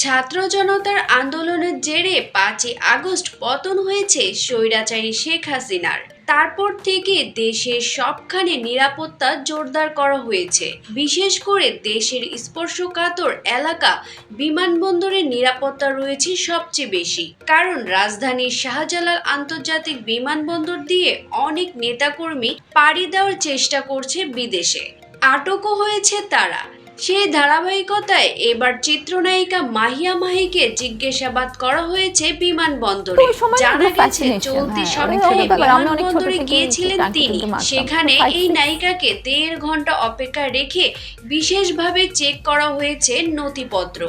ছাত্র জনতার আন্দোলনের জেরে 5ই আগস্ট পতন হয়েছে স্বৈরাচারী শেখ হাসিনার। তারপর থেকে দেশের সবখানে নিরাপত্তা জোরদার করা হয়েছে। বিশেষ করে দেশের স্পর্শকাতর এলাকা বিমানবন্দরের নিরাপত্তা রয়েছে সবচেয়ে বেশি, কারণ রাজধানীর শাহজালাল আন্তর্জাতিক বিমানবন্দর দিয়ে অনেক নেতাকর্মী পাড়ি দেওয়ার চেষ্টা করছে বিদেশে। আটকও হয়েছে তারা। সেই ধারাবাহিকতায় এবার চিত্রনায়িকা মাহিয়া মাহিকে জিজ্ঞাসাবাদ করা হয়েছে বিমানবন্দরে। জানা গেছে চলতি সপ্তাহে বিমানবন্দরে গিয়েছিলেন তিনি। সেখানে এই নায়িকাকে 1.5 ঘন্টা অপেক্ষা রেখে বিশেষভাবে চেক করা হয়েছে নথিপত্র।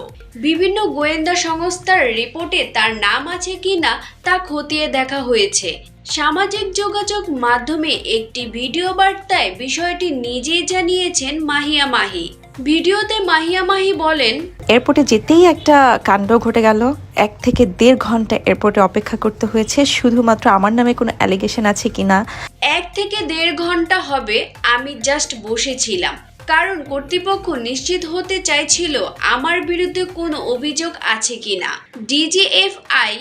বিভিন্ন গোয়েন্দা সংস্থার রিপোর্টে তার নাম আছে কিনা তা খতিয়ে দেখা হয়েছে। সামাজিক যোগাযোগ মাধ্যমে একটি ভিডিও বার্তায় বিষয়টি নিজেই জানিয়েছেন মাহিয়া মাহি। ভিডিওতে মাহিয়া মাহি বলেন, এয়ারপোর্টে যেতেই একটা কাণ্ড ঘটে গেল। 1 থেকে 1.5 ঘন্টা এয়ারপোর্টে অপেক্ষা করতে হয়েছে শুধুমাত্র আমার নামে কোনো অ্যালিগেশন আছে কিনা। 1 থেকে 1.5 ঘন্টা হবে আমি জাস্ট বসেছিলাম, কারণ কর্তৃপক্ষ নিশ্চিত হতে চাইছিল আমার বিরুদ্ধে কোনো অভিযোগ আছে কিনা। ডিজিএফআই,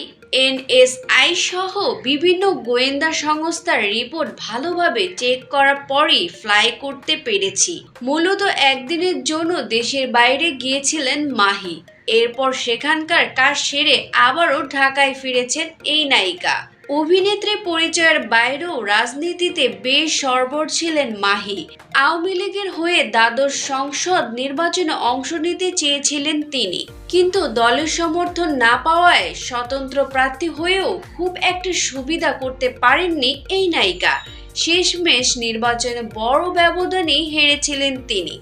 এনএসআই সহ বিভিন্ন গোয়েন্দা সংস্থার রিপোর্ট ভালোভাবে চেক করার পরই ফ্লাই করতে পেরেছি। মূলত একদিনের জন্য দেশের বাইরে গিয়েছিলেন মাহি। এরপর সেখানকার কাজ সেরে আবারও ঢাকায় ফিরেছেন এই নায়িকা। অভিনেত্রী পরিচয়ের বাইরেও রাজনীতিতে বেশ সরবর ছিলেন মাহি। আওয়ামী লীগের হয়ে দ্বাদশ সংসদ নির্বাচনে অংশ নিতে চেয়েছিলেন তিনি, কিন্তু দলের সমর্থন না পাওয়ায় স্বতন্ত্র প্রার্থী হয়েও খুব একটা সুবিধা করতে পারেননি এই নায়িকা। শেষমেশ নির্বাচনে বড় ব্যবধানেই হেরেছিলেন তিনি।